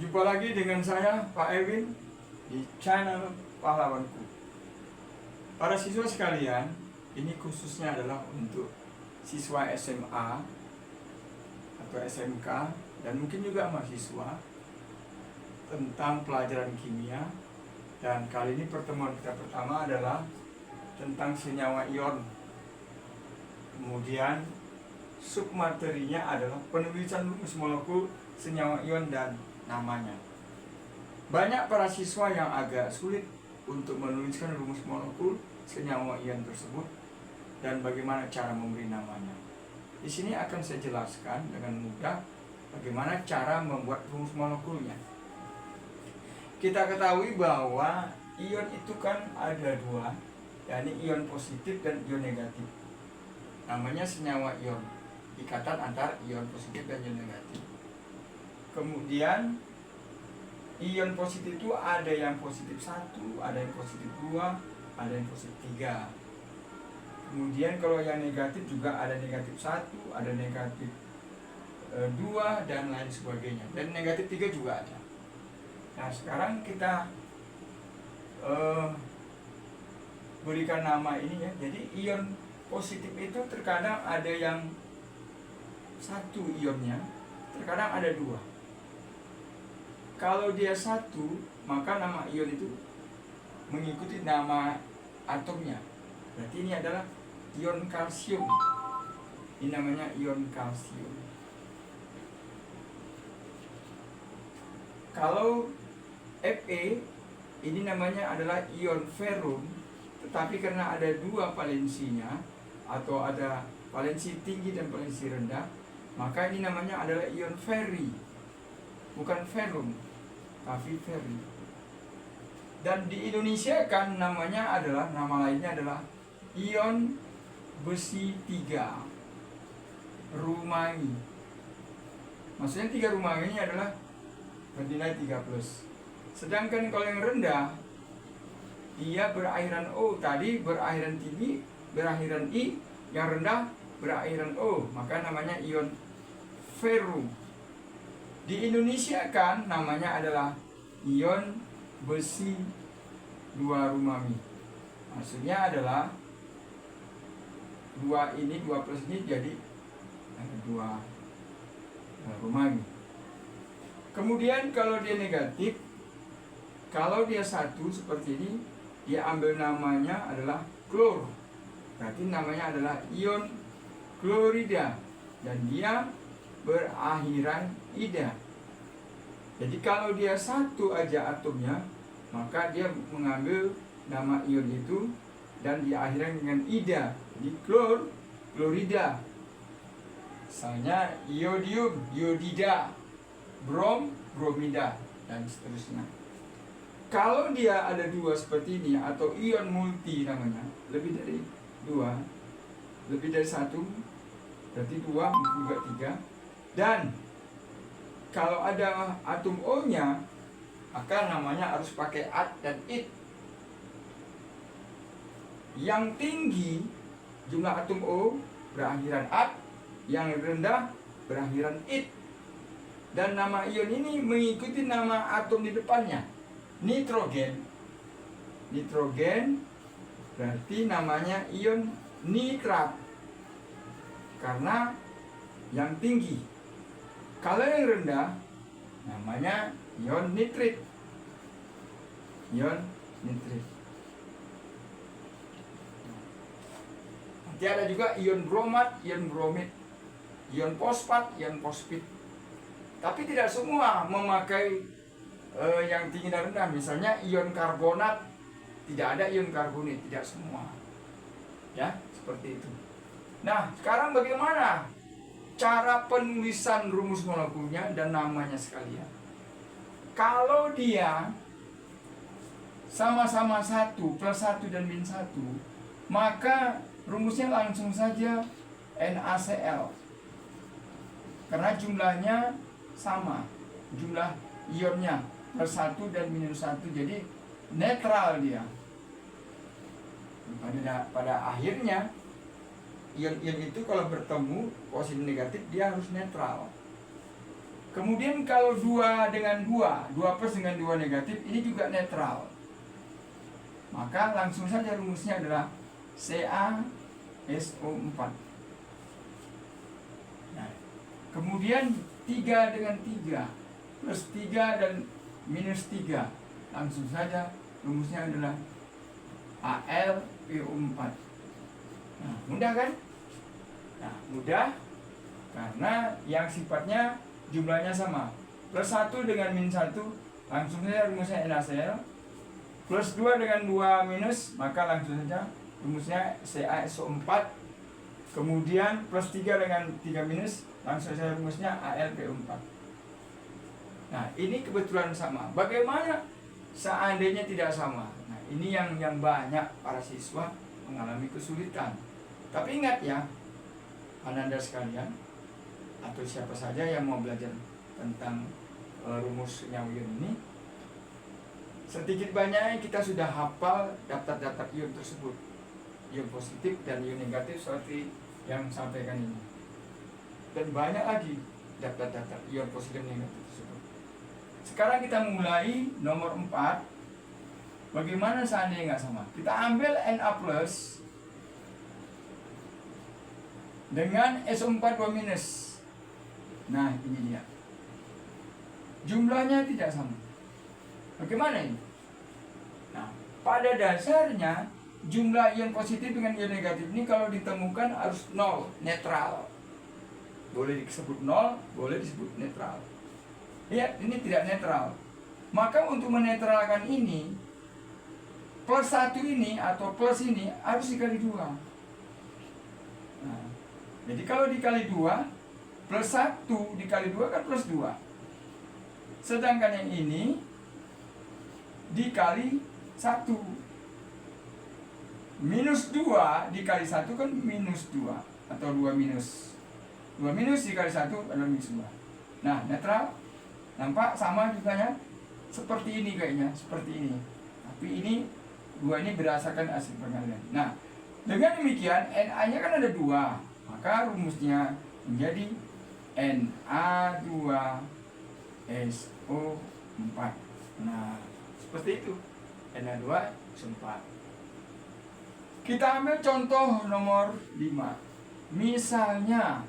Jumpa lagi dengan saya, Pak Erwin, di channel Pahlawanku. Para siswa sekalian, ini khususnya adalah untuk siswa SMA atau SMK dan mungkin juga mahasiswa tentang pelajaran kimia. Dan kali ini pertemuan kita pertama adalah tentang senyawa ion. Kemudian submaterinya adalah penulisan rumus molekul senyawa ion dan namanya. Banyak para siswa yang agak sulit untuk menuliskan rumus molekul senyawa ion tersebut dan bagaimana cara memberi namanya. Di sini akan saya jelaskan dengan mudah bagaimana cara membuat rumus molekulnya. Kita ketahui bahwa ion itu kan ada dua, yakni ion positif dan ion negatif. Namanya senyawa ion, ikatan antar ion positif dan ion negatif. Kemudian ion positif itu ada yang positif 1, ada yang positif 2, ada yang positif 3. Kemudian kalau yang negatif juga ada negatif 1, ada negatif 2 dan lain sebagainya. Dan negatif 3 juga ada. Nah, sekarang kita berikan nama ini ya. Jadi ion positif itu terkadang ada yang 1 ionnya, terkadang ada 2. Kalau dia 1, maka nama ion itu mengikuti nama atomnya. Berarti ini adalah ion kalsium. Ini namanya ion kalsium. Kalau Fe, ini namanya adalah ion ferrum. Tetapi karena ada 2 valensinya, atau ada valensi tinggi dan valensi rendah, maka ini namanya adalah ion ferri. Bukan ferrum, tapi ferri. Dan di Indonesia kan namanya adalah, nama lainnya adalah ion besi 3 Rumangi. Maksudnya 3 Rumangi ini adalah bernilai 3+. Sedangkan kalau yang rendah, dia berakhiran O. Tadi berakhiran tinggi, berakhiran I. Yang rendah berakhiran O. Maka namanya ion ferrum. Di Indonesia kan namanya adalah ion besi 2 Rumangi. Maksudnya adalah 2 ini, 2 plus ini jadi 2 Rumangi. Kemudian kalau dia negatif, kalau dia 1 seperti ini, dia ambil namanya adalah klor. Berarti namanya adalah ion klorida. Dan dia berakhiran ida. Jadi kalau dia 1 aja atomnya, maka dia mengambil nama ion itu dan diakhirkan dengan ida. Jadi klor, klorida. Misalnya iodium, iodida, brom, bromida, dan seterusnya. Kalau dia ada 2 seperti ini, atau ion multi namanya, lebih dari 2, lebih dari 1, berarti 2, mungkin juga 3. Dan kalau ada atom O-nya, maka namanya harus pakai at dan it. Yang tinggi jumlah atom O berakhiran at, yang rendah berakhiran it. Dan nama ion ini mengikuti nama atom di depannya. Nitrogen. Nitrogen berarti namanya ion nitrat, karena yang tinggi. Kalau yang rendah namanya ion nitrit. Ion nitrit. Nanti ada juga ion bromat, ion bromid, ion fosfat, ion fosfit. Tapi tidak semua memakai yang tinggi dan rendah. Misalnya ion karbonat, tidak ada ion karbonit, tidak semua. Ya, seperti itu. Nah, sekarang bagaimana cara penulisan rumus molekulnya dan namanya sekalian? Kalau dia sama-sama 1 plus 1 dan min 1, maka rumusnya langsung saja NaCl. Karena jumlahnya sama, jumlah ionnya plus 1 dan minus 1, jadi netral dia. Pada akhirnya ion-ion itu kalau bertemu positif negatif, dia harus netral. Kemudian kalau 2 dengan 2 plus dengan 2 negatif, ini juga netral. Maka langsung saja rumusnya adalah CaSO4. Nah, kemudian 3 dengan 3 plus 3 dan minus 3, langsung saja rumusnya adalah AlPO4. Nah, mudah kan? Nah, mudah karena yang sifatnya jumlahnya sama. Plus 1 dengan min 1, langsung saja rumusnya NaCl. Plus 2 dengan 2 minus, maka langsung saja rumusnya CaSO4. Kemudian plus 3 dengan 3 minus, langsung saja rumusnya AlPO4. Nah, ini kebetulan sama. Bagaimana seandainya tidak sama? Nah, ini yang banyak para siswa mengalami kesulitan. Tapi ingat ya, Ananda sekalian, atau siapa saja yang mau belajar tentang rumus senyawa ion ini, sedikit banyaknya kita sudah hafal daftar-daftar ion tersebut, ion positif dan ion negatif seperti yang sampaikan ini, dan banyak lagi daftar-daftar ion positif dan negatif tersebut. Sekarang kita mulai nomor 4. Bagaimana seandainya nggak sama? Kita ambil Na plus dengan SO4 2 minus. Nah, ini dia. Jumlahnya tidak sama. Bagaimana ini? Nah, pada dasarnya jumlah ion positif dengan ion negatif ini kalau ditemukan harus 0, netral. Boleh disebut 0, boleh disebut netral. Ya, ini tidak netral. Maka untuk menetralkan ini, plus 1 ini atau plus ini harus dikali 2. Nah, jadi kalau dikali 2, plus 1 dikali 2 kan plus 2. Sedangkan yang ini dikali 1. Minus 2 dikali 1 kan minus 2. Atau 2 minus. 2 minus dikali 1 adalah minus 2. Nah, netral. Nampak sama juga ya. Seperti ini kayaknya. Seperti ini. Tapi ini 2 ini berdasarkan hasil pengalian. Nah, dengan demikian Na-nya kan ada 2. Maka rumusnya menjadi Na2SO4. Nah, seperti itu. Na2SO4. Kita ambil contoh nomor 5. Misalnya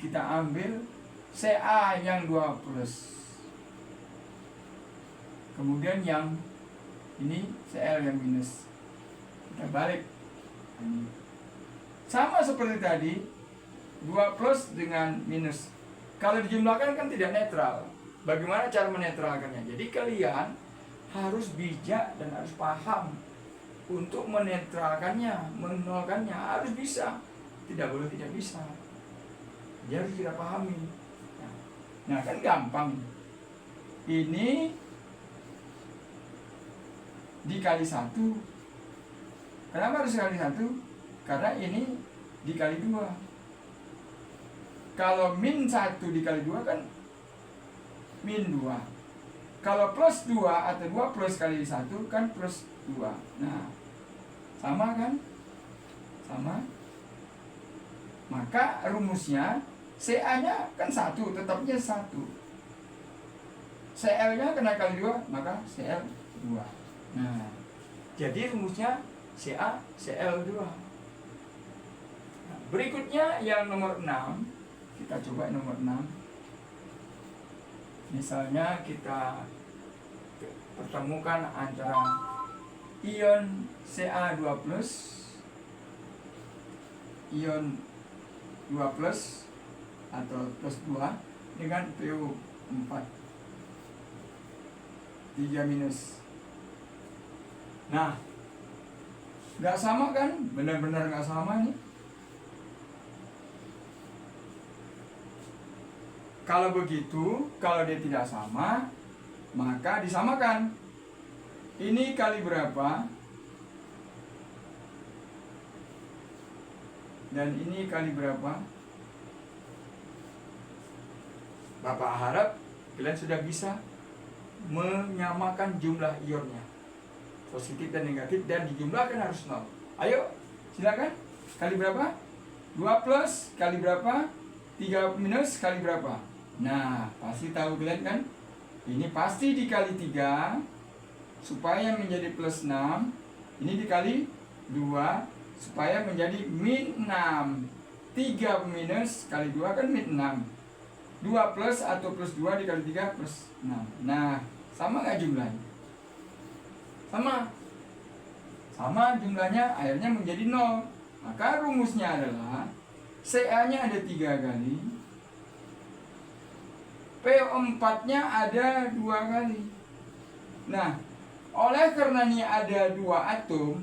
kita ambil Ca yang 2 plus. Kemudian yang ini Cl yang minus. Kita balik. Ini sama seperti tadi, 2 plus dengan minus. Kalau dijumlahkan kan tidak netral. Bagaimana cara menetralkannya? Jadi kalian harus bijak dan harus paham untuk menetralkannya, menolkannya. Harus bisa. Tidak boleh tidak bisa. Dia harus kita pahami. Nah, kan gampang. Ini dikali 1. Kenapa harus dikali 1? Karena ini dikali 2. Kalau min 1 dikali 2 kan min 2. Kalau plus 2 atau 2 plus kali 1 kan plus 2. Nah, sama kan? Sama. Maka rumusnya Ca-nya kan 1, tetapnya 1. Cl-nya kena kali 2, maka Cl 2. Nah, jadi rumusnya CaCl2. Nah, berikutnya yang nomor 6. Kita coba nomor 6. Misalnya kita pertemukan antara ion Ca2+, ion 2+ atau plus 2 dengan PO4 3-. Nah, nggak sama kan? Benar-benar nggak sama nih. Kalau begitu, kalau dia tidak sama, maka disamakan. Ini kali berapa? Dan ini kali berapa? Bapak harap kalian sudah bisa menyamakan jumlah ionnya, positif dan negatif, dan dijumlahkan harus 0. Ayo, silakan. Kali berapa? 2 plus kali berapa? 3 minus kali berapa? Nah, pasti tahu kalian kan? Ini pasti dikali 3 supaya menjadi plus 6. Ini dikali 2 supaya menjadi min 6. 3 minus kali 2 kan min 6. 2 plus atau plus 2 dikali 3 plus 6. Nah, sama nggak jumlahnya? Sama jumlahnya, akhirnya menjadi 0. Maka rumusnya adalah CA-nya ada 3 kali, PO4-nya ada 2 kali. Nah, oleh karena ini ada 2 atom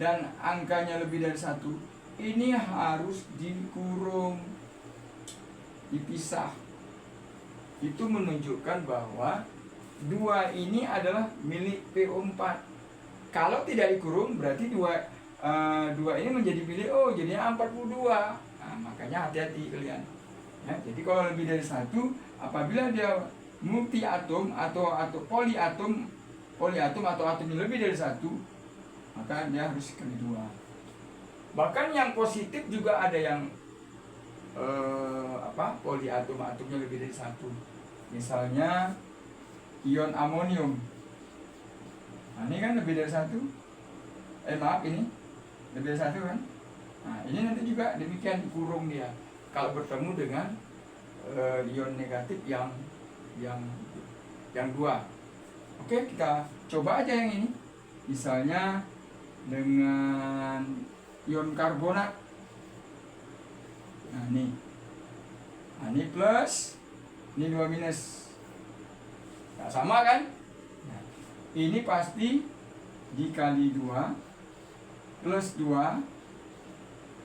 dan angkanya lebih dari 1, ini harus dikurung, dipisah. Itu menunjukkan bahwa 2 ini adalah milik PO4. Kalau tidak dikurung berarti 2 ini menjadi milik O, jadinya 42. Nah, makanya hati-hati kalian. Ya, jadi kalau lebih dari 1, apabila dia multi atom atau poliatom atau atomnya lebih dari 1, maka dia harus kali 2. Bahkan yang positif juga ada yang poliatomnya lebih dari 1. Misalnya ion amonium. Nah, ini kan lebih dari 1. Ini lebih dari 1 kan. Nah, ini nanti juga demikian dikurung dia kalau bertemu dengan ion negatif yang 2. Oke, kita coba aja yang ini. Misalnya dengan ion karbonat. Nah, ini plus, ini 2 minus. Nah, sama kan? Nah, ini pasti dikali 2 plus 2.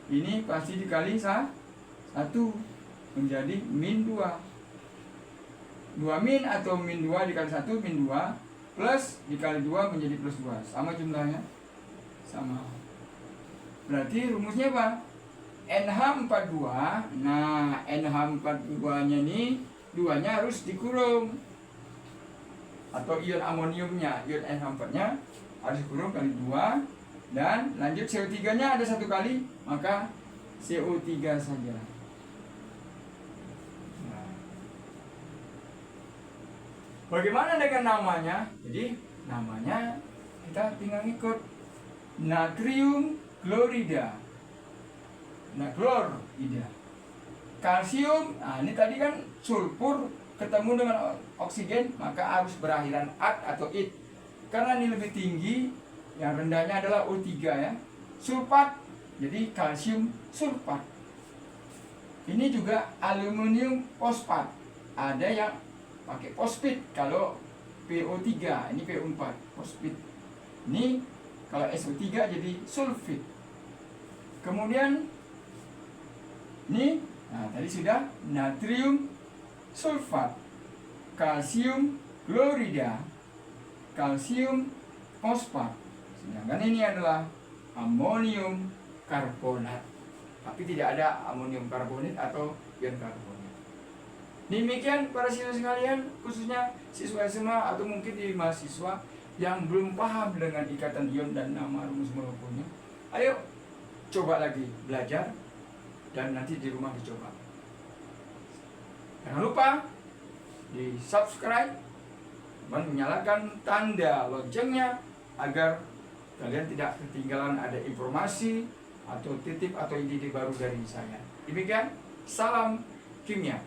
Ini pasti dikali 1 menjadi min 2. 2 min atau min 2 dikali 1 min 2 plus dikali 2 menjadi plus 2. Sama jumlahnya? Sama. Berarti rumusnya apa? NH42. Nah, NH42-nya ini 2-nya harus dikurung. Atau ion amoniumnya, ion NH4-nya harus dikurung kali 2. Dan lanjut CO3-nya ada 1 kali, maka CO3 saja. Nah, bagaimana dengan namanya? Jadi namanya kita tinggal ikut natrium klorida. Kalsium, nah ini tadi kan sulfur ketemu dengan oksigen, maka harus berakhiran at atau it. Karena ini lebih tinggi, yang rendahnya adalah O3 ya. Sulfat, jadi kalsium sulfat. Ini juga aluminium fosfat. Ada yang pakai fosfit kalau PO3, ini PO4, fosfit. Ini kalau SO3 jadi sulfit. Kemudian ini, nah tadi sudah natrium sulfat, kalsium klorida, kalsium fosfat. Sedangkan ini adalah amonium karbonat. Tapi tidak ada amonium karbonat atau ion karbonat. Demikian para siswa sekalian, khususnya siswa SMA atau mungkin di mahasiswa yang belum paham dengan ikatan ion dan nama rumus molekulernya. Ayo coba lagi belajar dan nanti di rumah dicoba. Jangan lupa di subscribe dan menyalakan tanda loncengnya agar kalian tidak ketinggalan ada informasi atau titip atau ide baru dari saya. Demikian, salam kimia.